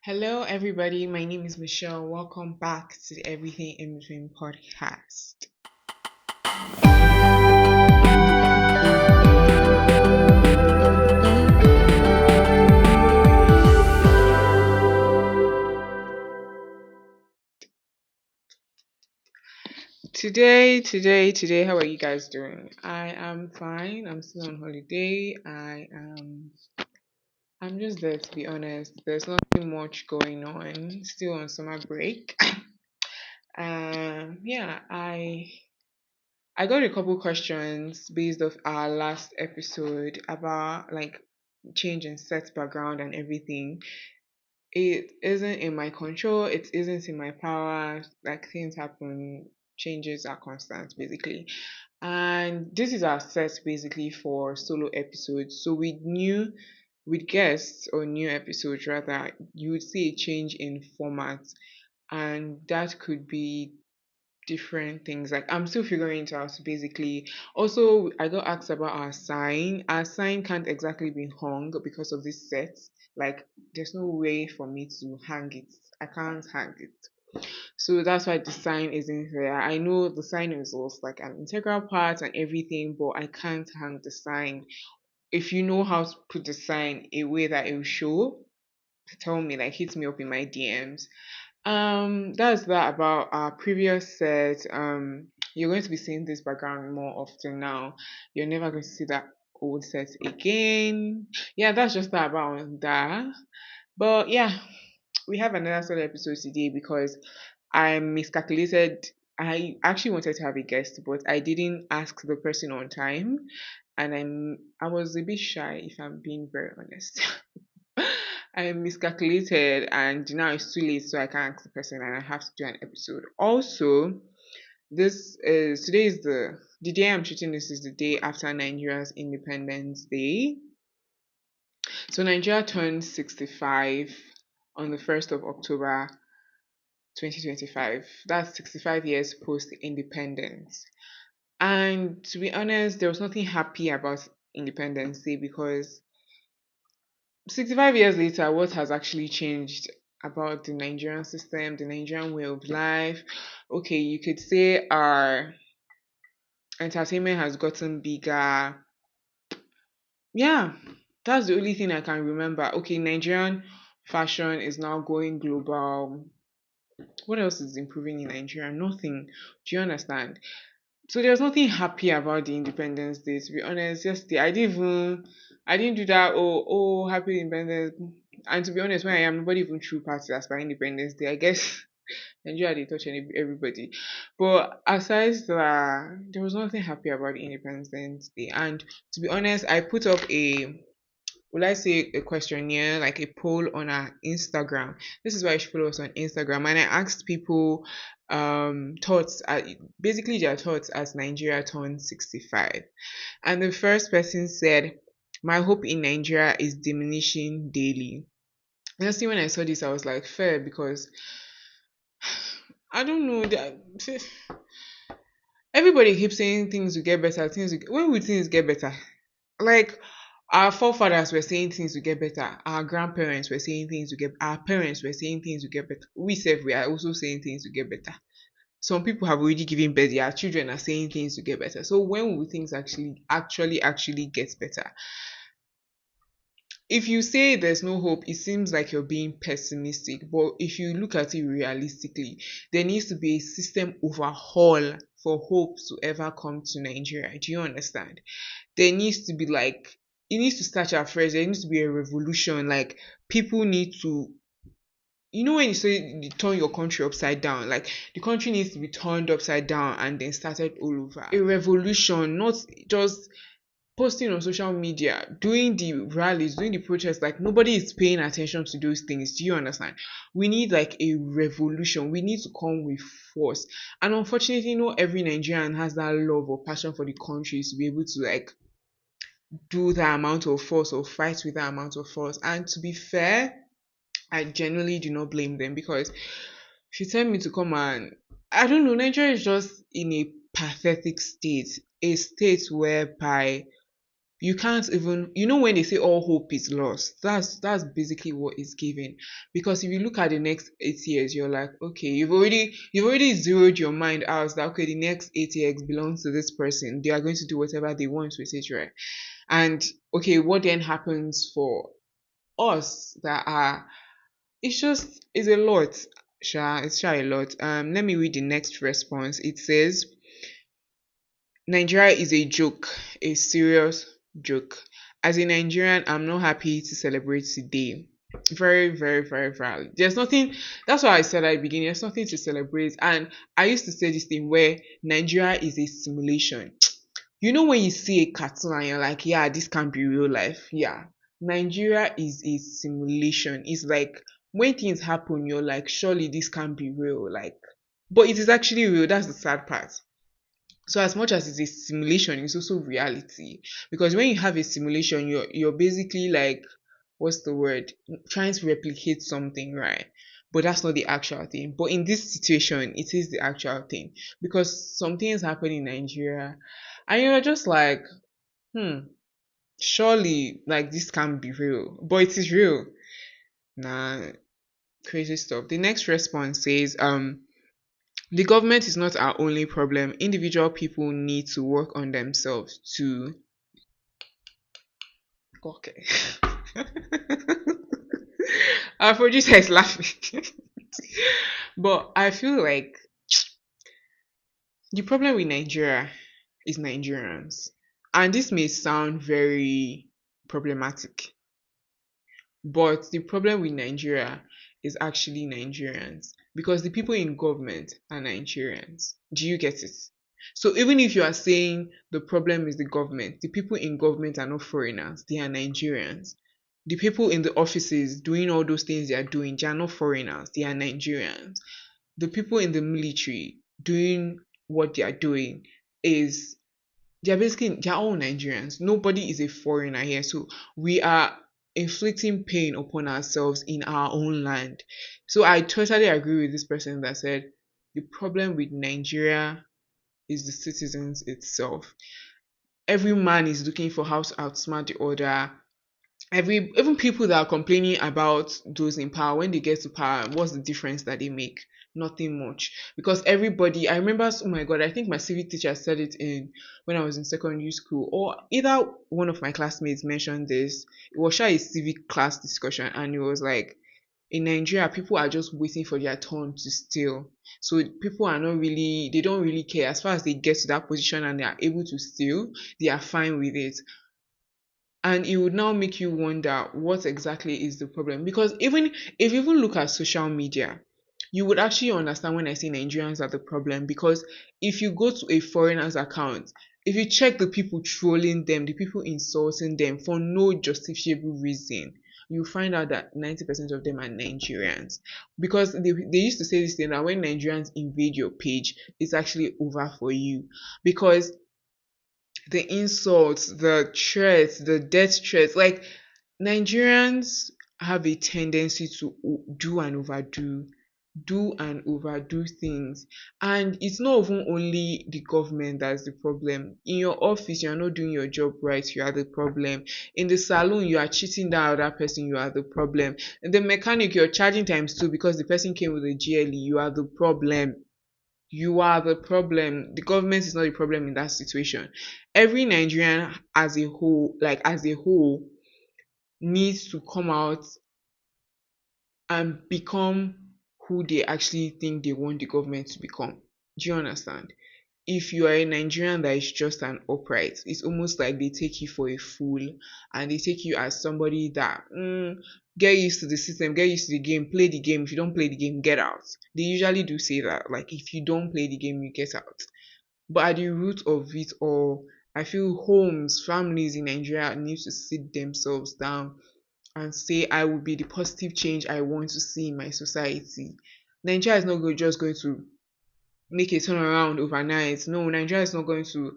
Hello, everybody. My name is Michelle. Welcome back to the Everything in Between podcast. Today, how are you guys doing? I am fine. I'm still on holiday. I'm just there to be honest. There's nothing much going on. Still on summer break. Yeah, I got a couple questions based off our last episode about like change in set background and everything. It isn't in my control, it isn't in my power. Like things happen, changes are constant basically. And this is our set basically for solo episodes. So with guests or new episodes rather, you would see a change in format, and that could be different things. Like I'm still figuring it out basically. Also, I got asked about our sign. Our sign can't exactly be hung because of this set. Like there's no way for me to hang it. I can't hang it. So that's why the sign isn't there. I know the sign is also like an integral part and everything, but I can't hang the sign. If you know how to put the sign a way that it will show, tell me, like hit me up in my DMs. That's that about our previous set. You're going to be seeing this background more often now. You're never going to see that old set again. Yeah, that's just that about that. But yeah, we have another solo episode today because I miscalculated. I actually wanted to have a guest, but I didn't ask the person on time, and I was a bit shy, if I'm being very honest. I miscalculated and now it's too late, so I can't ask the person and I have to do an episode. Also, this is today is the day I'm shooting this is the day after Nigeria's Independence Day. So Nigeria turned 65 on the 1st of October 2025. That's 65 years post independence. And to be honest, there was nothing happy about Independence Day because 65 years later, what has actually changed about the Nigerian system, the Nigerian way of life? Okay, you could say our entertainment has gotten bigger. Yeah, that's the only thing I can remember. Okay, Nigerian fashion is now going global. What else is improving in Nigeria? Nothing. Do you understand? So there's nothing happy about the Independence Day. To be honest, yesterday I didn't do that. Oh, happy Independence. And to be honest, where I am, nobody even threw parties as per Independence Day. I guess Nigeria they touch everybody. But aside that, there was nothing happy about the Independence Day. And to be honest, I put up will I say a questionnaire, like a poll on our Instagram. This is why you should follow us on Instagram. And I asked people thoughts, basically their thoughts as Nigeria turned 65. And the first person said, my hope in Nigeria is diminishing daily. Honestly, when I saw this, I was like, fair, because I don't know. Everybody keeps saying things will get better. When will things get better? Like our forefathers were saying things will get better. Our grandparents were saying things will get. Our parents were saying things will get better. We are also saying things will get better. Some people have already given birth. Their children are saying things will get better. So when will things actually get better? If you say there's no hope, it seems like you're being pessimistic. But if you look at it realistically, there needs to be a system overhaul for hope to ever come to Nigeria. Do you understand? There needs to be like it needs to start afresh. There needs to be a revolution. Like people need to when you say you turn your country upside down, like the country needs to be turned upside down and then started all over. A revolution, not just posting on social media, doing the rallies, doing the protests, like nobody is paying attention to those things. Do you understand? We need like a revolution. We need to come with force. And unfortunately, not every Nigerian has that love or passion for the country to be able to like do that amount of force or fight with that amount of force. And to be fair, I genuinely do not blame them because if you tell me to come and I don't know, Nigeria is just in a pathetic state, a state whereby you can't even, when they say all hope is lost, that's basically what is given. Because if you look at the next 8 years, you're like, okay, you've already zeroed your mind out that, okay, the next 8 years belongs to this person, they are going to do whatever they want with it, right? And okay, what then happens for us that are, it's a lot. It's sure a lot. Let me read the next response. It says, Nigeria is a joke, a serious joke. As a Nigerian, I'm not happy to celebrate today. Very, very, very valid. There's nothing, that's why I said at the beginning, there's nothing to celebrate. And I used to say this thing where Nigeria is a simulation. When you see a cartoon and you're like, yeah, this can't be real life. Yeah. Nigeria is a simulation. It's like when things happen, you're like, surely this can't be real. Like, but it is actually real. That's the sad part. So as much as it's a simulation, it's also reality. Because when you have a simulation, you're basically like, what's the word? Trying to replicate something, right? But that's not the actual thing. But in this situation, it is the actual thing. Because some things happen in Nigeria and you're just like, surely like this can't be real. But it is real. Nah, crazy stuff. The next response says, the government is not our only problem. Individual people need to work on themselves too. Okay. Our producer is laughing. But I feel like the problem with Nigeria is Nigerians. And this may sound very problematic, but the problem with Nigeria is actually Nigerians, because the people in government are Nigerians. Do you get it? So even if you are saying the problem is the government, the people in government are not foreigners, they are Nigerians. The people in the offices doing all those things they are doing, they are not foreigners, they are Nigerians. The people in the military doing what they are doing is, they're all Nigerians. Nobody is a foreigner here. So we are inflicting pain upon ourselves in our own land. So I totally agree with this person that said the problem with Nigeria is the citizens itself. Every man is looking for how to outsmart the other. Even people that are complaining about those in power, when they get to power, what's the difference that they make? Nothing much. Because everybody, I remember, oh my god, I think my civic teacher said it in when I was in secondary school, or either one of my classmates mentioned this. It was a civic class discussion, and it was like, in Nigeria, people are just waiting for their turn to steal. So people are not really, they don't really care. As far as they get to that position and they are able to steal, they are fine with it. And it would now make you wonder what exactly is the problem. Because even if you even look at social media, you would actually understand when I say Nigerians are the problem. Because if you go to a foreigner's account, if you check the people trolling them, the people insulting them for no justifiable reason, you find out that 90% of them are Nigerians. Because they used to say this thing that when Nigerians invade your page, it's actually over for you. Because the insults, the threats, the death threats. Like, Nigerians have a tendency to do and overdo things. And it's not even only the government that's the problem. In your office, you're not doing your job right, you are the problem. In the salon, you are cheating that other person, you are the problem. In the mechanic, you're charging times two because the person came with a GLE, you are the problem. You are the problem. The government is not the problem in that situation. Every Nigerian as a whole, needs to come out and become who they actually think they want the government to become. Do you understand? If you are a Nigerian that is just an upright, it's almost like they take you for a fool, and they take you as somebody that, get used to the system, get used to the game, play the game. If you don't play the game, get out. They usually do say that, like, if you don't play the game, you get out. But at the root of it all, I feel homes, families in Nigeria need to sit themselves down and say, I will be the positive change I want to see in my society. Nigeria is not just going to make a turnaround overnight. No, Nigeria is not going to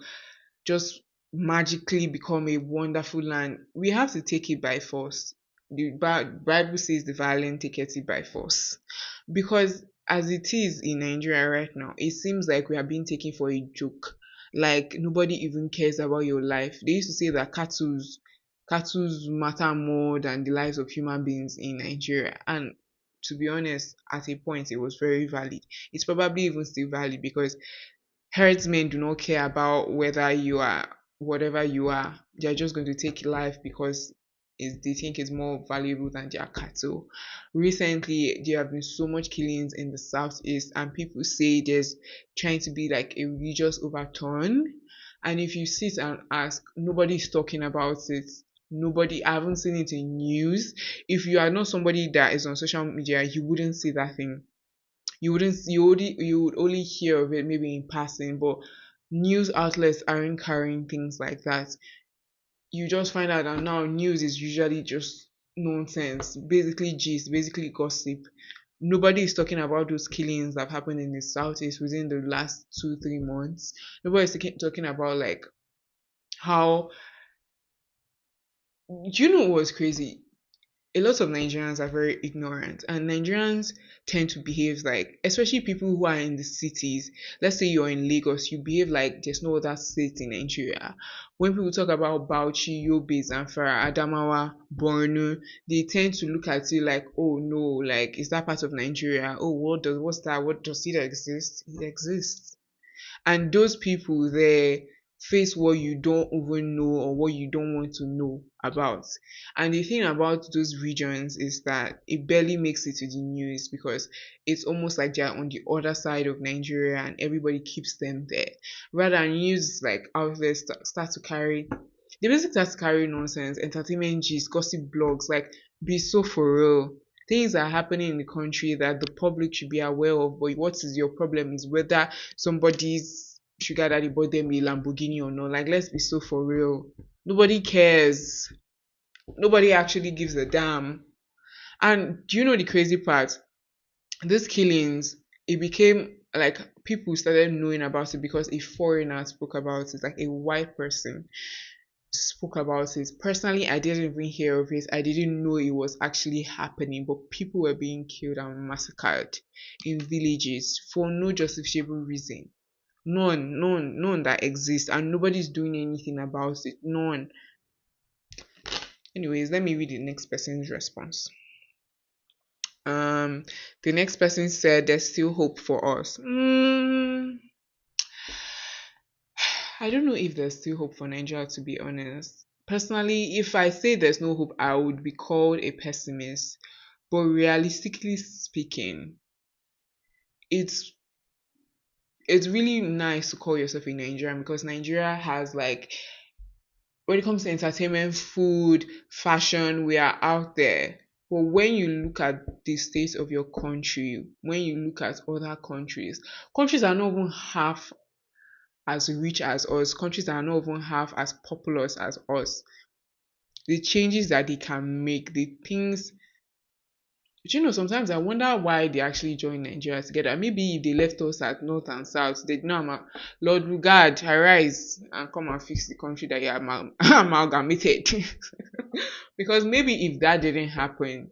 just magically become a wonderful land. We have to take it by force. The Bible says the violent take it by force. Because as it is in Nigeria right now, it seems like we are being taken for a joke. Like nobody even cares about your life. They used to say that cattle's matter more than the lives of human beings in Nigeria. And to be honest, at a point it was very valid. It's probably even still valid because herdsmen do not care about whether you are whatever you are. They're just going to take life because they think it's more valuable than their cattle. Recently, there have been so much killings in the southeast, and people say there's trying to be like a religious overturn. And if you sit and ask, nobody's talking about it. Nobody, I haven't seen it in news. If you are not somebody that is on social media, you wouldn't see that thing. You would only hear of it maybe in passing, but news outlets aren't carrying things like that. You just find out that now news is usually just nonsense, basically gist, basically gossip. Nobody is talking about those killings that have happened in the southeast within the last 2 3 months. Nobody's talking about like how, do you know what's crazy? A lot of Nigerians are very ignorant, and Nigerians tend to behave like, especially people who are in the cities. Let's say you're in Lagos, you behave like there's no other state in Nigeria. When people talk about Bauchi, Yobe, Zamfara, Adamawa, Borno, they tend to look at you like, oh no, like is that part of Nigeria? Oh, what's that? What does it exist? It exists. And those people there face what you don't even know or what you don't want to know about. And the thing about those regions is that it barely makes it to the news because it's almost like they're on the other side of Nigeria and everybody keeps them there. Rather, news like outlets start to carry, they basically start to carry nonsense, entertainment gist, gossip blogs, like be so for real. Things are happening in the country that the public should be aware of, but what is your problem is whether somebody's sugar daddy bought them a Lamborghini or not. Like, let's be so for real. Nobody cares. Nobody actually gives a damn. And do you know the crazy part? These killings, it became like people started knowing about it because a foreigner spoke about it, like a white person spoke about it. Personally, I didn't even hear of it. I didn't know it was actually happening, but people were being killed and massacred in villages for no justifiable reason. None that exists, and nobody's doing anything about it. None. Anyways, let me read the next person's response. Um, the next person said there's still hope for us. I don't know if there's still hope for Nigeria, to be honest. Personally, if I say there's no hope, I would be called a pessimist. But realistically speaking, it's it's really nice to call yourself a Nigerian because Nigeria has like, when it comes to entertainment, food, fashion, we are out there. But when you look at the state of your country, when you look at other countries, countries are not even half as rich as us, countries that are not even half as populous as us, the changes that they can make, the things. But sometimes I wonder why they actually joined Nigeria together. Maybe if they left us at north and south, they'd know, Lord Regard, arise and come and fix the country that you amalgamated. Because maybe if that didn't happen,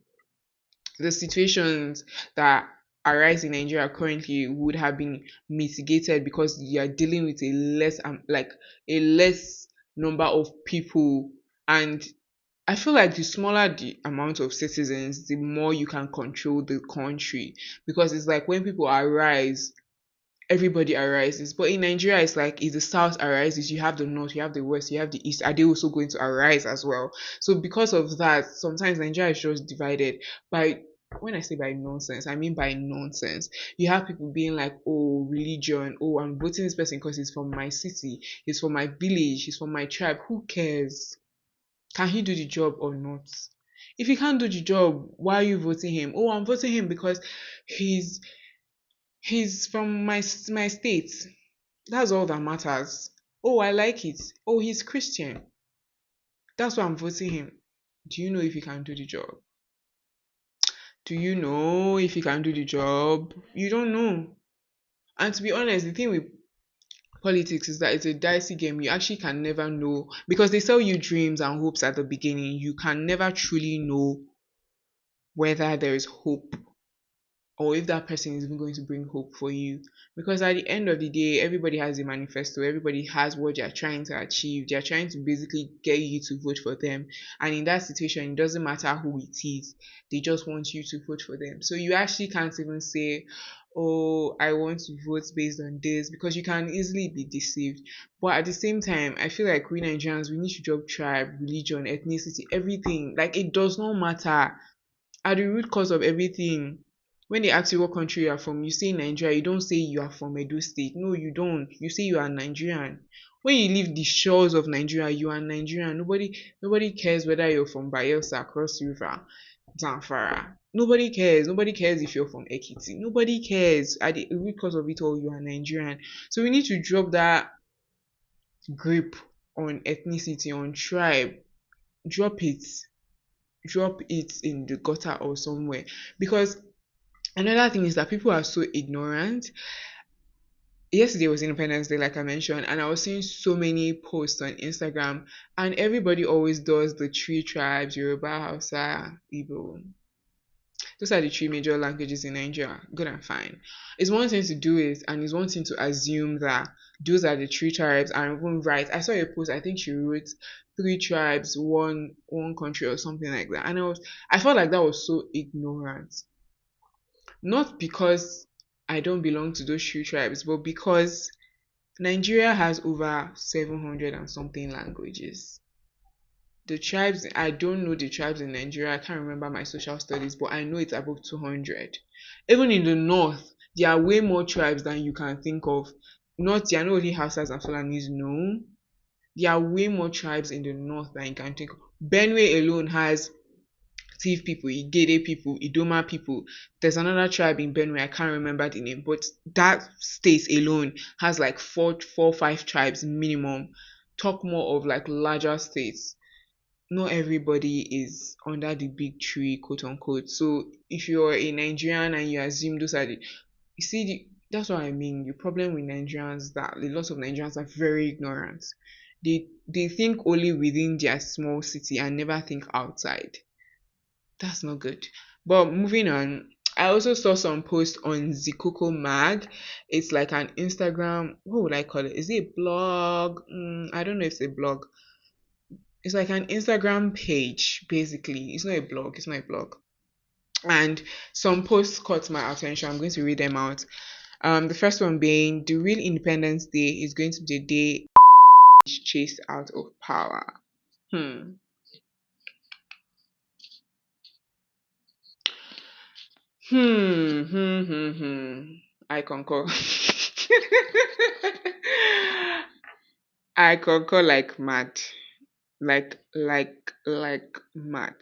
the situations that arise in Nigeria currently would have been mitigated because you are dealing with a less like a less number of people. And I feel like the smaller the amount of citizens, the more you can control the country, because it's like when people arise, everybody arises. But in Nigeria, it's like if the south arises, you have the north, you have the west, you have the east. Are they also going to arise as well? So because of that, sometimes Nigeria is just divided by, when I say by nonsense, I mean by nonsense. You have people being like, oh, religion, oh, I'm voting this person because he's from my city, he's from my village, he's from my tribe. Who cares? Can he do the job or not? If he can't do the job, why are you voting him? Oh, I'm voting him because he's he's from my state. That's all that matters. Oh, I like it. Oh, he's Christian. That's why I'm voting him. Do you know if he can do the job? Do you know if he can do the job? You don't know. And to be honest, the thing with politics is that it's a dicey game. You actually can never know because they sell you dreams and hopes at the beginning. You can never truly know whether there is hope or if that person is even going to bring hope for you. Because at the end of the day, everybody has a manifesto, everybody has what they're trying to achieve. They're trying to basically get you to vote for them. And in that situation, it doesn't matter who it is, they just want you to vote for them. So you actually can't even say, oh, I want to vote based on this, because you can easily be deceived. But at the same time, I feel like we Nigerians, we need to drop tribe, religion, ethnicity, everything. Like, it does not matter. At the root cause of everything, when they ask you what country you are from, you say Nigeria. You don't say you are from Edo State. No, you don't. You say you are Nigerian. When you leave the shores of Nigeria, you are Nigerian. Nobody cares whether you're from Bayelsa, Cross River, Zamfara. Nobody cares. Nobody cares if you're from Ekiti. Nobody cares. At the root cause of it all, you are Nigerian. So we need to drop that grip on ethnicity, on tribe. Drop it. Drop it in the gutter or somewhere. Because another thing is that people are so ignorant. Yesterday was Independence Day, like I mentioned, and I was seeing so many posts on Instagram, and everybody always does the three tribes: Yoruba, Hausa, Igbo. Those are the three major languages in Nigeria. Good and fine. It's one thing to do it, and it's one thing to assume that those are the three tribes and even right. I saw a post, I think she wrote three tribes, one country or something like that. And I felt like that was so ignorant. Not because I don't belong to those three tribes, but because Nigeria has over 700 and something languages. The tribes, I don't know the tribes in Nigeria. I can't remember my social studies, but I know it's above 200. Even in the north, there are way more tribes than you can think of. Not, there are not only Hausas and Fulanis, no. There are way more tribes in the north than you can think of. Benue alone has Tiv people, Igede people, Idoma people. There's another tribe in Benue, I can't remember the name, but that state alone has like four, 5 tribes minimum. Talk more of like larger states. Not everybody is under the big tree, quote unquote. So if you're a Nigerian and you assume those are the, you see, that's what I mean. The problem with Nigerians is that a lot of Nigerians are very ignorant. They think only within their small city and never think outside. That's not good. But moving on, I also saw some posts on Zikoko Mag. It's like an Instagram. What would I call it? Is it a blog? I don't know if it's a blog. It's like an Instagram page, basically. It's not a blog. It's not a blog. And some posts caught my attention. I'm going to read them out. The first one being, the real Independence Day is going to be the day chased out of power. Hmm. I concur. I concur like mad. Like mad.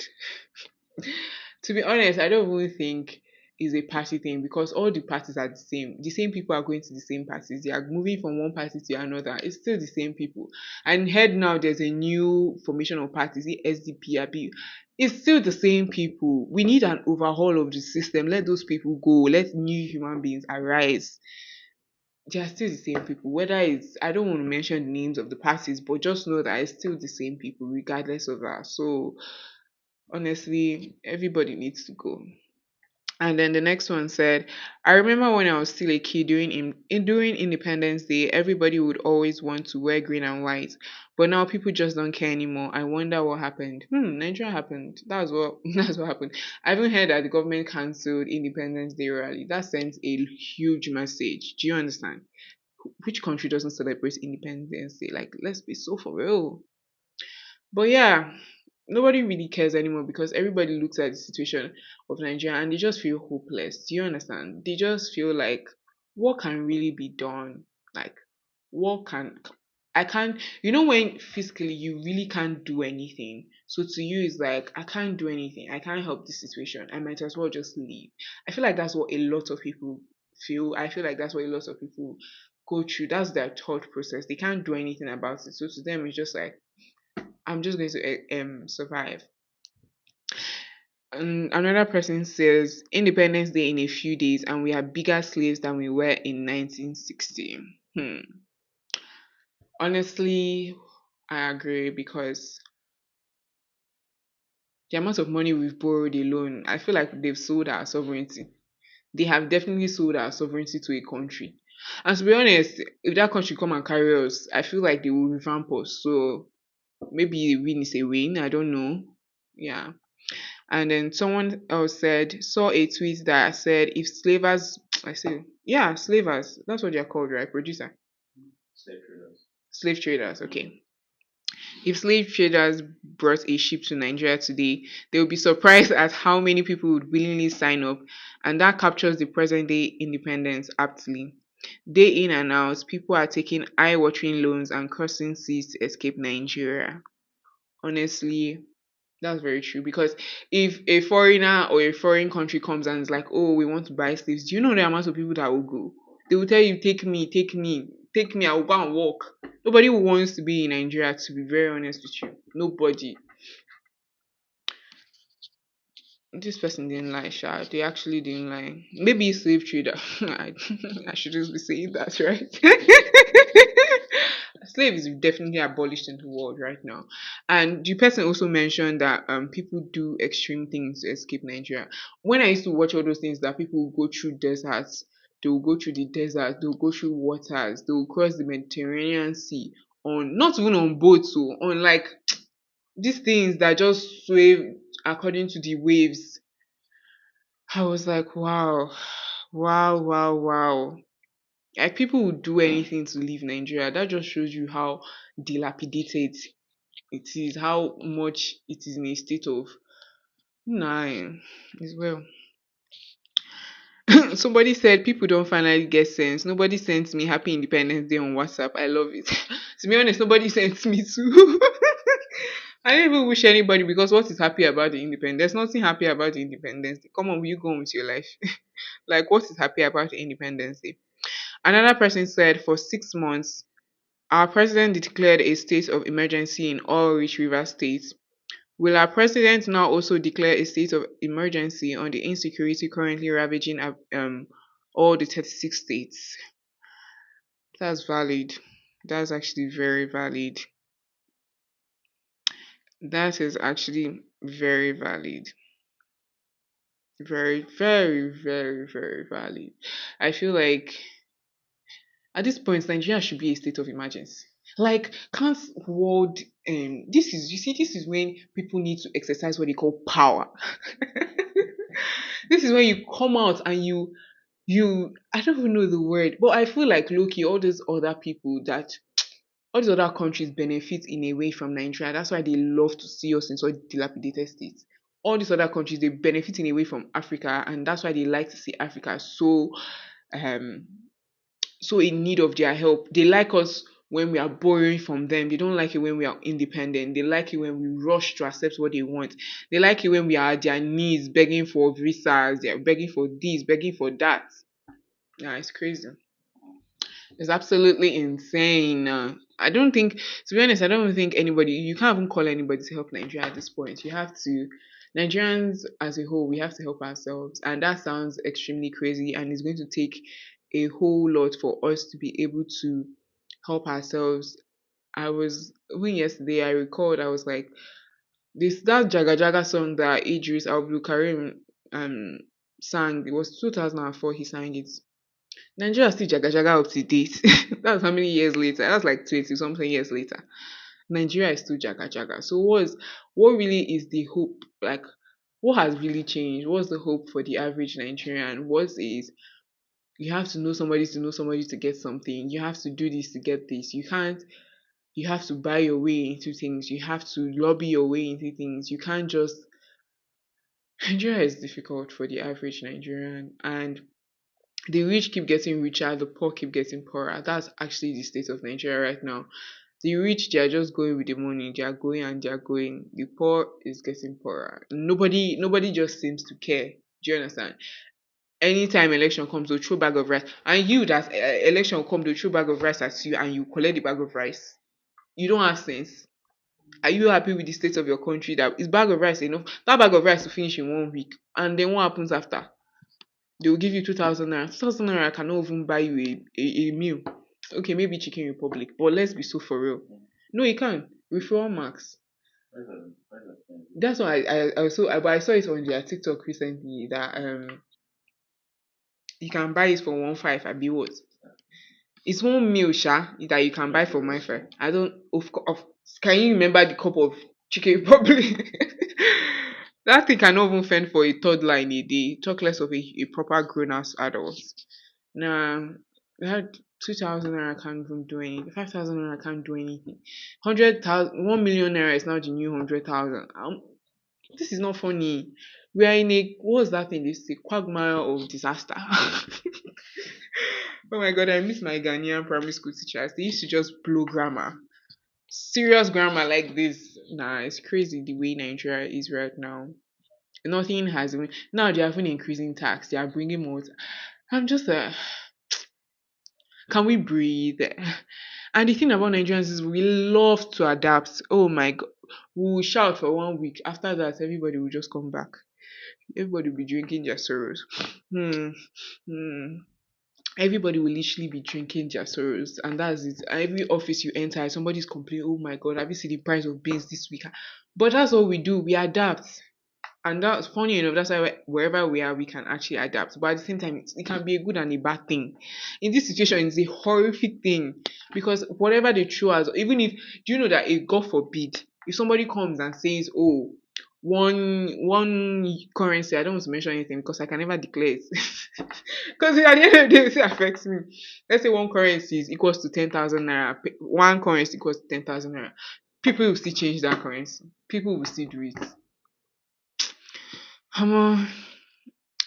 To be honest, I don't even think it's a party thing, because all the parties are the same. The same people are going to the same parties. They are moving from one party to another. It's still the same people. And head now, there's a new formation of parties, the SDP, it's still the same people. We need an overhaul of the system. Let those people go. Let new human beings arise. They are still the same people. Whether it's, I don't want to mention the names of the parties, but just know that it's still the same people, regardless of that. So honestly, everybody needs to go. And then the next one said, I remember when I was still a kid during Independence Day, everybody would always want to wear green and white. But now people just don't care anymore. I wonder what happened. Nigeria happened. That's what that's what happened. I even heard that the government cancelled Independence Day rally. That sends a huge message. Do you understand? Which country doesn't celebrate Independence Day? Like, let's be so for real. But yeah, nobody really cares anymore, because everybody looks at the situation of Nigeria and they just feel hopeless. Do you understand? They just feel like, what can really be done? Like, what can I can't, when physically you really can't do anything. So to you, it's like, I can't do anything. I can't help this situation. I might as well just leave. I feel like that's what a lot of people feel. I feel like that's what a lot of people go through. That's their thought process. They can't do anything about it. So to them, it's just like, I'm just going to survive. And another person says, Independence Day in a few days, and we are bigger slaves than we were in 1960. Honestly, I agree, because the amount of money we've borrowed alone, I feel like they've sold our sovereignty. they have definitely sold our sovereignty to a country. And to be honest, if that country come and carry us, I feel like they will revamp us. So maybe a win is a win. I don't know. Yeah. And then someone else saw a tweet that said, if slavers, I said, yeah, slavers, that's what they're called, right? Producer? Slave traders. Slave traders, okay. If slave traders brought a ship to Nigeria today, they would be surprised at how many people would willingly sign up, and that captures the present day independence aptly. Day in and out, people are taking eye-watering loans and crossing seas to escape Nigeria. Honestly, that's very true, because if a foreigner or a foreign country comes and is like, oh, we want to buy slaves, do you know the amount of people that will go? They will tell you, take me, take me, take me, I will go and walk. Nobody who wants to be in Nigeria, to be very honest with you. Nobody. This person didn't lie, Sha. They actually didn't lie. Maybe a slave trader. I should just be saying that, right? Slave is definitely abolished in the world right now. And the person also mentioned that people do extreme things to escape Nigeria. When I used to watch all those things that people go through deserts, they will go through the desert, they will go through waters, they will cross the Mediterranean Sea on, not even on boats, so on like these things that just sway according to the waves. I was like, wow, wow, wow, wow. Like people would do anything to leave Nigeria. That just shows you how dilapidated it is, how much it is in a state of nine as well. Somebody said people don't finally get sense. Nobody sends me Happy Independence Day on WhatsApp. I love it. To be honest, nobody sends me too. I don't even wish anybody, because what is happy about the independence? There's nothing happy about the independence Day. Come on, will you go on with your life? Like, what is happy about the Independence Day? Another person said, for 6 months, our president declared a state of emergency in all rich river states. Will our president now also declare a state of emergency on the insecurity currently ravaging all the 36 states? That's valid. That's actually very valid. That is actually very valid. Very, very, very, very valid. I feel like at this point, Nigeria should be a state of emergency. Like, can't world this is, you see, this is when people need to exercise what they call power. This is when you come out and you I don't even know the word, but I feel like Loki, all these other people that all these other countries benefit in a way from Nigeria. That's why they love to see us in such dilapidated states. All these other countries, they benefit in a way from Africa, and that's why they like to see Africa um so in need of their help. They like us when we are borrowing from them. They don't like it when we are independent. They like it when we rush to accept what they want. They like it when we are at their knees begging for visas. They're begging for this, begging for that. Yeah, it's crazy. It's absolutely insane. I don't think, to be honest, I don't think anybody, you can't even call anybody to help Nigeria at this point. You have to, Nigerians as a whole, we have to help ourselves. And that sounds extremely crazy, and it's going to take a whole lot for us to be able to help ourselves. When yesterday I recalled, I was like, that Jaga Jaga song that Idris Abdul Karim sang, it was 2004 he sang it. Nigeria still jaga jaga up to date. That's how many years later? That's like 20 something years later. Nigeria is still jaga jaga. So what really is the hope? Like, what has really changed? What's the hope for the average Nigerian? What is, you have to know somebody to get something. You have to do this to get this. You have to buy your way into things. You have to lobby your way into things. You can't just, Nigeria is difficult for the average Nigerian, and the rich keep getting richer, the poor keep getting poorer. That's actually the state of Nigeria right now. The rich, they are just going with the money. They are going and they are going. The poor is getting poorer. Nobody just seems to care. Do you understand? Anytime election comes, they'll throw bag of rice. And you, that election will come, they'll throw bag of rice at you and you collect the bag of rice. You don't have sense. Are you happy with the state of your country? That is bag of rice enough? That bag of rice will finish in 1 week. And then what happens after? They will give you 2,000 naira. 2,000 naira cannot even buy you a meal. Okay, maybe Chicken Republic, but let's be so for real. No, you can't. Referral marks. That's why I saw it on their TikTok recently that you can buy it for 1.5. I be what? It's one meal, that you can buy for my fair. I don't of can you remember the cup of chicken republic? That thing cannot even fend for a toddler in a day. Talk less of a proper grown ass adult. Nah, that 2,000 naira can't even do anything. 5,000 naira can't do anything. 100,000, 1 million naira is now the new 100,000. This is not funny. We are in a what's that thing? This a quagmire of disaster. Oh my god, I miss my Ghanaian primary school teachers. They used to just blow grammar. Serious grammar like this. Nah, it's crazy the way Nigeria is right now. Nothing has been. Now they are even increasing tax. They are bringing more. I'm just can we breathe? And the thing about Nigerians is we love to adapt. Oh my god. We will shout for 1 week. After that, everybody will just come back. Everybody will be drinking their sorrows. Hmm. Hmm. Everybody will literally be drinking their sorrows, and that's it. Every office you enter, somebody's complaining, oh my god, have you seen the price of beans this week? But that's all we do, we adapt. And that's funny enough, that's why wherever we are, we can actually adapt. But at the same time, it can be a good and a bad thing. In this situation, it's a horrific thing because whatever they throw us, even if, do you know that, if God forbid, if somebody comes and says, oh, one currency, I don't want to mention anything because I can never declare it. Because at the end of the day, it affects me. Let's say one currency is equals to 10,000 naira. One currency equals to 10,000 naira. People will still change that currency. People will still do it.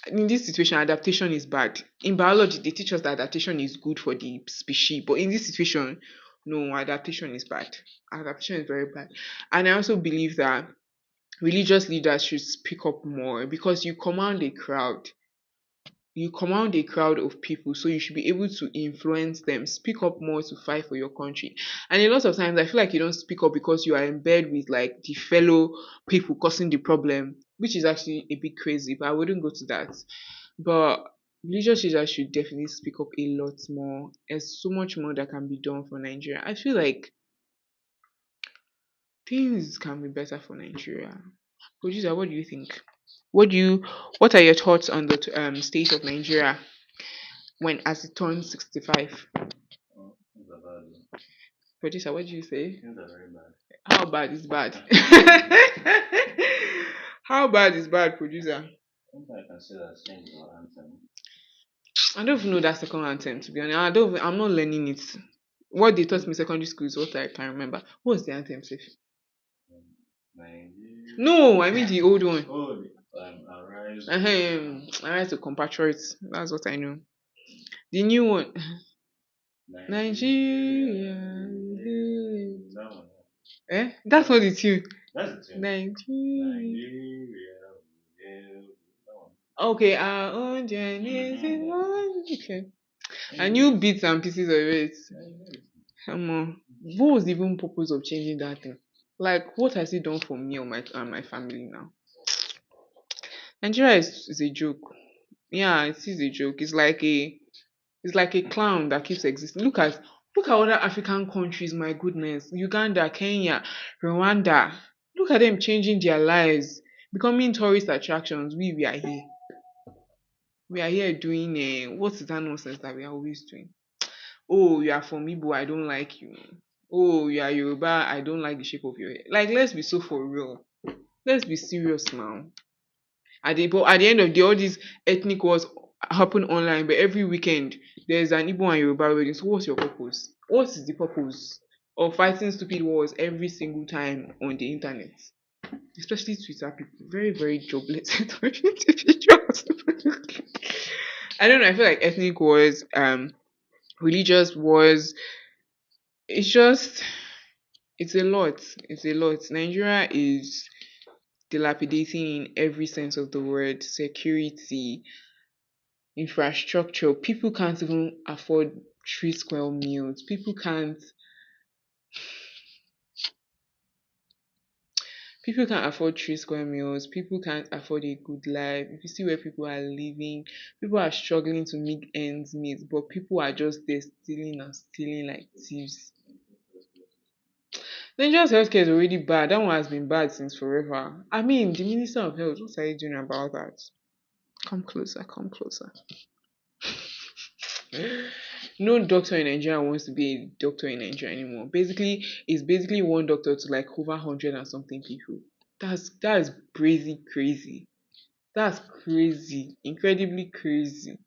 In this situation, adaptation is bad. In biology, they teach us that adaptation is good for the species, but in this situation, no, adaptation is bad. Adaptation is very bad. And I also believe that religious leaders should speak up more because you command a crowd of people, so you should be able to influence them. Speak up more to fight for your country. And a lot of times I feel like you don't speak up because you are in bed with like the fellow people causing the problem, which is actually a bit crazy, but I wouldn't go to that. But religious leaders should definitely speak up a lot more. There's so much more that can be done for Nigeria. I feel like things can be better for Nigeria. Producer, what do you think? What are your thoughts on the state of Nigeria when as it turns 65? Producer, what do you say? Things are very bad. How bad is bad? How bad is bad, producer? Something I can say that change your anthem. I don't even know that second anthem, to be honest. I'm not learning it. What they taught me in secondary school is what I can remember. What was the anthem, safe? Nigeria. No, I mean the old one. Oh, arise. Arise to compatriots. That's what I know. The new one. Nigeria. That one. That's not the tune. That's the tune. Nigeria. Nigeria. That one. Okay, our own journey is in one. Okay. I knew bits and pieces of it. Come on. What was the even purpose of changing that thing? Like, what has it done for me or my family now? Nigeria is a joke. Yeah, it is a joke. It's like a clown that keeps existing. Look at other African countries, my goodness. Uganda, Kenya, Rwanda. Look at them changing their lives, becoming tourist attractions. We are here. We are here doing what is that nonsense that we are always doing? Oh, you are from Igbo, I don't like you. Oh, you are Yoruba, I don't like the shape of your hair. Like, let's be so for real. Let's be serious now. But at the end of the day, all these ethnic wars happen online, but every weekend there's an Igbo and Yoruba wedding. So what's your purpose? What is the purpose of fighting stupid wars every single time on the internet? Especially Twitter people, very, very jobless individuals. I don't know, I feel like ethnic wars, religious wars, it's just it's a lot. It's a lot. Nigeria is dilapidating in every sense of the word. Security, infrastructure. People can't even afford 3 square meals. People can't afford 3 square meals. People can't afford a good life. If you see where people are living, people are struggling to make ends meet, but people are just there stealing and stealing like thieves. Nigeria's healthcare is already bad. That one has been bad since forever. I mean, the Minister of Health, what are you doing about that? Come closer, come closer. No doctor in Nigeria wants to be a doctor in Nigeria anymore. Basically, it's basically one doctor to like over 100 and something people. That's crazy, crazy. That's crazy, incredibly crazy.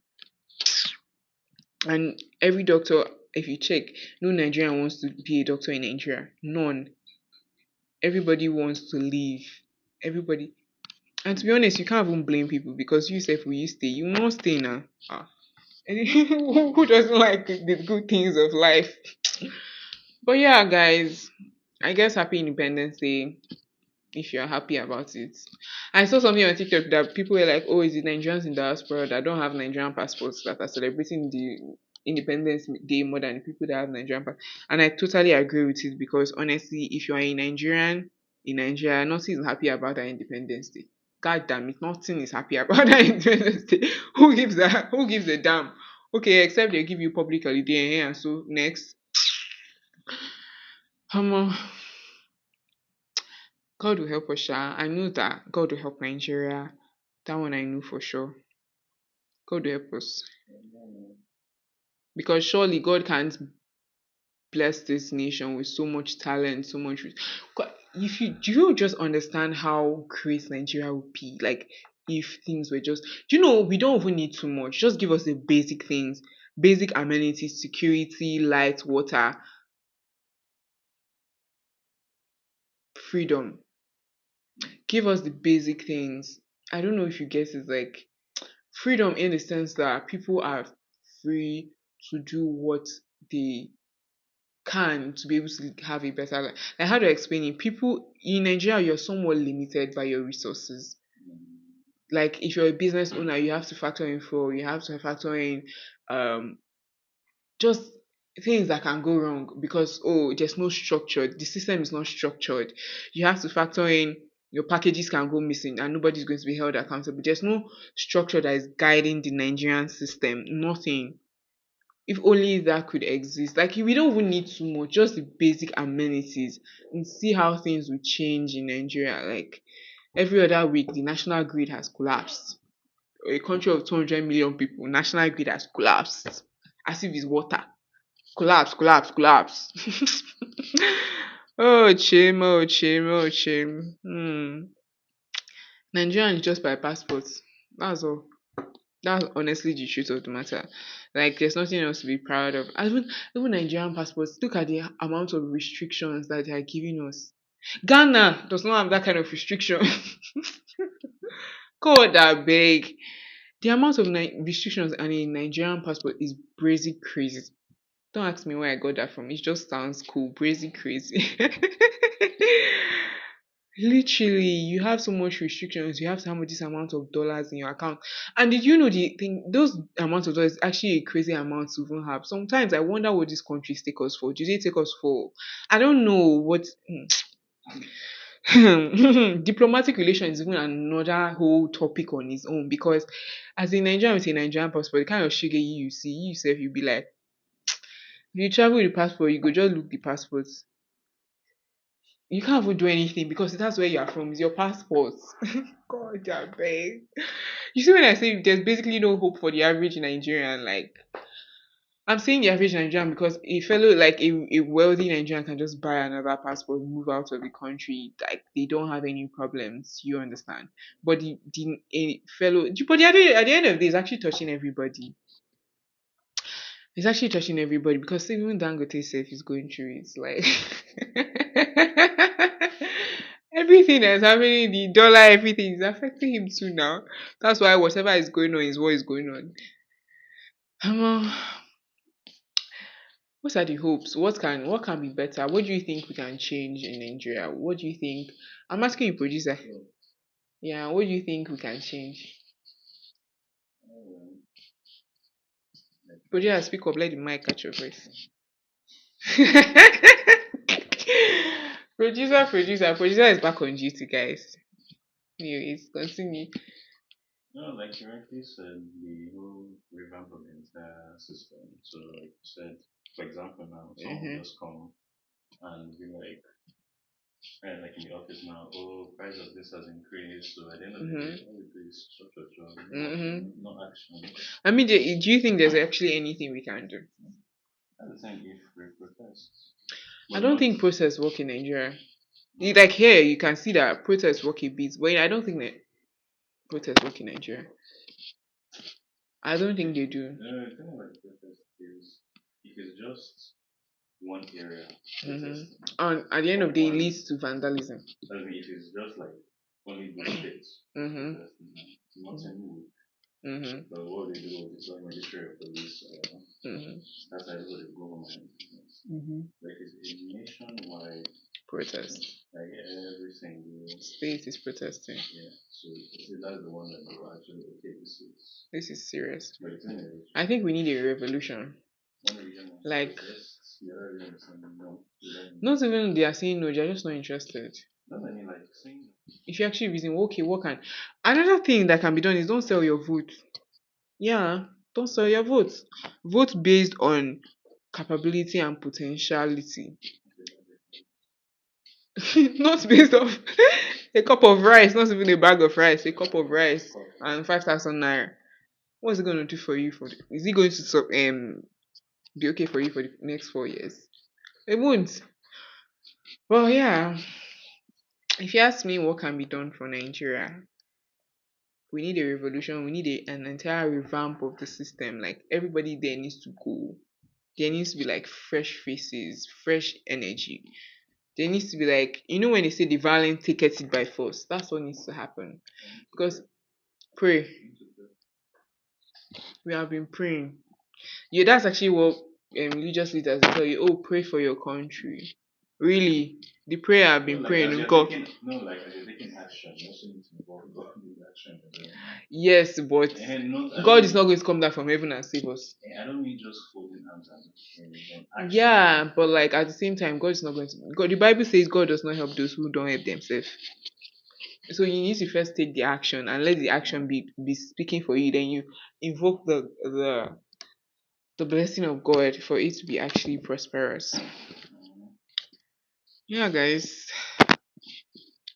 And every doctor, if you check, no Nigerian wants to be a doctor in Nigeria. None. Everybody wants to leave. Everybody. And to be honest, you can't even blame people because you say, will you stay? You won't stay now. Ah. Who doesn't like the good things of life? But yeah, guys, I guess happy Independence Day if you're happy about it. I saw something on TikTok that people were like, oh, is it Nigerians in diaspora that don't have Nigerian passports that are celebrating the Independence Day more than the people that have Nigerian passports? And I totally agree with it because honestly, if you are a Nigerian in Nigeria, nothing is happy about that Independence Day. God damn it, nothing is happy about that Independence Day. Who gives that? Who gives a damn? Okay, except they give you public holiday and so next. Um, God will help us, Sha. I know that God will help Nigeria. That one I know for sure. God will help us. Because surely God can't bless this nation with so much talent, so much. If you do you just understand how great Nigeria would be? Like if things were just, do you know, we don't even need too much. Just give us the basic things, basic amenities, security, light, water, freedom. Give us the basic things. I don't know if you guess it, like freedom in the sense that people are free to do what they can to be able to have a better life. Like how to explain it? People in Nigeria, you're somewhat limited by your resources. Like if you're a business owner, you have to factor in for you have to factor in um just things that can go wrong because oh there's no structure. The system is not structured. You have to factor in your packages can go missing and nobody's going to be held accountable. There's no structure that is guiding the Nigerian system. Nothing. If only that could exist. Like we don't even need too much, just the basic amenities and see how things will change in Nigeria. Like every other week the national grid has collapsed. A country of 200 million people, national grid has collapsed. As if it's water. Collapse, collapse, collapse. Oh chim, oh chim, oh chim. Nigerian is just by passport. That's all. That's honestly the truth of the matter. Like, there's nothing else to be proud of. Even Nigerian passports, look at the amount of restrictions that they are giving us. Ghana does not have that kind of restriction. God, that big. The amount of restrictions on a Nigerian passport is crazy, crazy. Don't ask me where I got that from. It just sounds cool, crazy, crazy. Literally, you have so much restrictions. You have to have this amount of dollars in your account. And did you know the thing? Those amounts of dollars is actually a crazy amount to even have. Sometimes I wonder what these countries take us for. Do they take us for? I don't know what. Diplomatic relations is even another whole topic on its own because as a Nigerian with a Nigerian passport, the kind of sugar you see, you yourself, you'll be like, if you travel with the passport, you go just look the passport. You can't even do anything because that's where you are from. It's your passport. God, I beg. You see, when I say there's basically no hope for the average Nigerian, like I'm saying the average Nigerian because a fellow like a wealthy Nigerian can just buy another passport, move out of the country, like they don't have any problems. You understand? But the a fellow, but at the end of the day, it's actually touching everybody. It's actually touching everybody because even Dangote self is going through it. Like everything that's happening, the dollar, everything is affecting him too now. That's why whatever is going on is what is going on. Um, what are the hopes? What can be better? What do you think we can change in Nigeria? What do you think? I'm asking you, producer. Yeah, what do you think we can change? Producer, speak up. Let the mic catch your voice. Producer is back on duty, guys. Anyways, continue. No, like you rightly said, the whole revamp of the entire system. So, like you said, for example, now someone will Mm-hmm. just come and be like, And like in the office now, oh, price of this has increased. So at the end of the Mm-hmm. day, all we do is Mm-hmm. no action. I mean, do you think there's actually anything we can do? At the time, if we protest, I but don't not, think protests work in Nigeria. not Like here, you can see that protests work a bit, but I don't think that protests work in Nigeria. I don't think they do. the thing about protest is if it's just one area Mm-hmm. protesting And at the end or of the day, it one, leads to vandalism. I mean, if it's just like only the states Mm-hmm. protesting, nothing would. Mm-hmm. But what they do is deploy military or police or Mm-hmm. that's how the government. Mm-hmm. Like it's a nationwide, Protest. like every single, State is protesting. yeah. So that's the one that they were actually okay. This is serious. But the thing is, I think we need a revolution. one region wants to Like, protest, the other region is saying no. We don't. not even they are saying no, they're just not interested. Not I mean like saying If you actually reason, okay, what can another thing that can be done is don't sell your vote. Yeah, don't sell your vote. Vote based on capability and potentiality. Not based off a cup of rice, not even a bag of rice, a cup of rice and 5,000 naira. What's it going to do for you? Is it going to be okay for you for the next 4 years? It won't. Well, yeah. If you ask me what can be done for Nigeria, we need a revolution. We need an entire revamp of the system. Like everybody there needs to go. There needs to be like fresh faces, fresh energy. There needs to be like when they say the violent take it by force. That's what needs to happen. Because pray, we have been praying. Yeah, that's actually what religious leaders tell you. Oh, pray for your country. Really, the prayer I've no, been like praying. as you're God, taking no, like as you're taking action, you also need to involve God in the action. yes, but And not, I don't God is mean, not going to come down from heaven and save us. I don't mean just holding arms and action. Yeah, but like at the same time, God is not going to. God, the Bible says God does not help those who don't help themselves. So you need to first take the action and let the action be speaking for you. Then you invoke the blessing of God for it to be actually prosperous. Yeah, guys,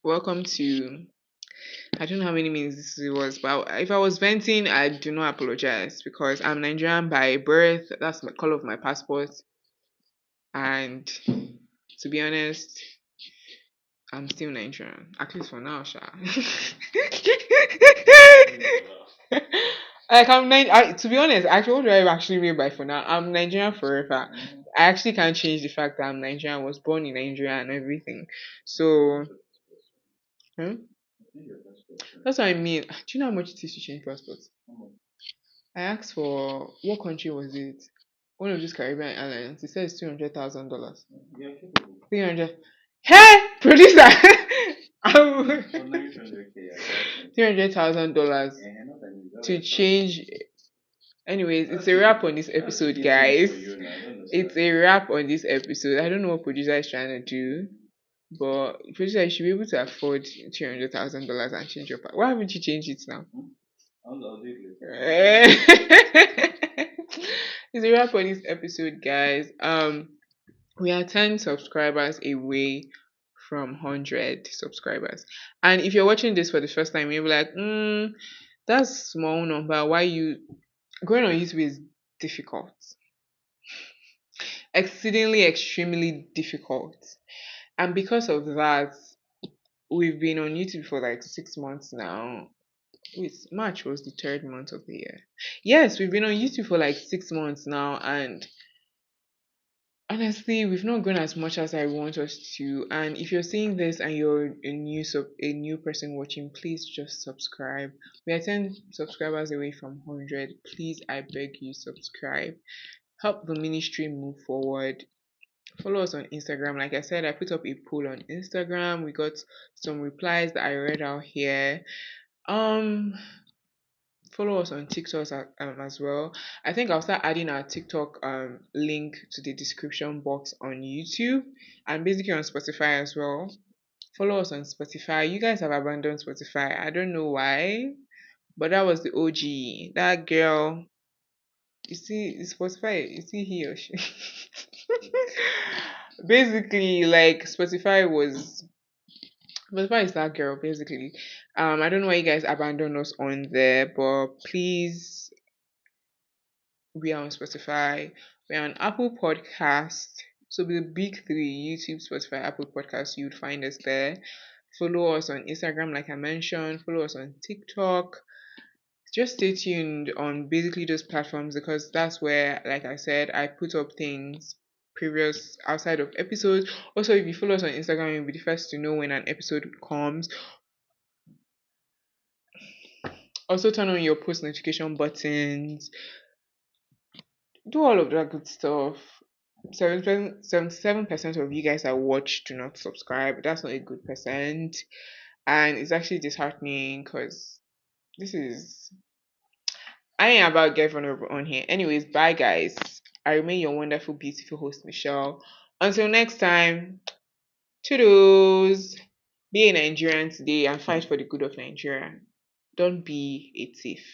welcome to. I don't know how many minutes this was, but if I was venting, I do not apologize because I'm Nigerian by birth. That's the color of my passport, and to be honest, I'm still Nigerian, at least for now, Sha. Like to be honest, actually, what do I actually mean by for now? I'm Nigerian forever. I actually can't change the fact that I'm Nigerian. I was born in Nigeria and everything. So, hmm? That's what I mean. Do you know how much it is to change passports? I asked for what country was it? One of these Caribbean airlines. It says $200,000. 300. Hey, producer. $300,000 to change. Anyways, it's a wrap on this episode, guys. It's a wrap on this episode. I don't know what producer is trying to do, but producer, you should be able to afford $300,000 and change your passport. Why haven't you changed it now? It's a wrap on this episode, guys. We are 10 subscribers away from 100 subscribers. And if you're watching this for the first time, you'll be like, that's small number. Why you going on YouTube is difficult, exceedingly, extremely difficult. And because of that, we've been on YouTube for like 6 months now. Wait, March was the third month of the year. Yes, we've been on YouTube for like 6 months now, and honestly, we've not grown as much as I want us to. And if you're seeing this and you're a new person watching, please just subscribe. We are 10 subscribers away from 100. Please, I beg you, subscribe. Help the ministry move forward. Follow us on Instagram. Like I said, I put up a poll on Instagram. We got some replies that I read out here. Um, Follow us on TikTok as well. I think I'll start adding our TikTok link to the description box on YouTube and basically on Spotify as well. Follow us on Spotify. You guys have abandoned Spotify. I don't know why, but that was the OG. That girl You see, Spotify, you see he or she. Basically, like Spotify is that girl, basically. I don't know why you guys abandoned us on there, but please, we are on Spotify, we're on Apple Podcast. So the big three, YouTube, Spotify, Apple Podcast, you'd find us there. Follow us on Instagram, like I mentioned, follow us on TikTok. Just stay tuned on basically those platforms because that's where, like I said, I put up things previous outside of episodes. Also, if you follow us on Instagram, you'll be the first to know when an episode comes. Also, turn on your post notification buttons. Do all of that good stuff. 77% of you guys that watch do not subscribe. That's not a good percent. And it's actually disheartening because this is I ain't about get vulnerable on here. Anyways, bye guys. I remain your wonderful, beautiful host, Michelle. Until next time, toodles. Be a Nigerian today and fight for the good of Nigeria. Don't be a thief.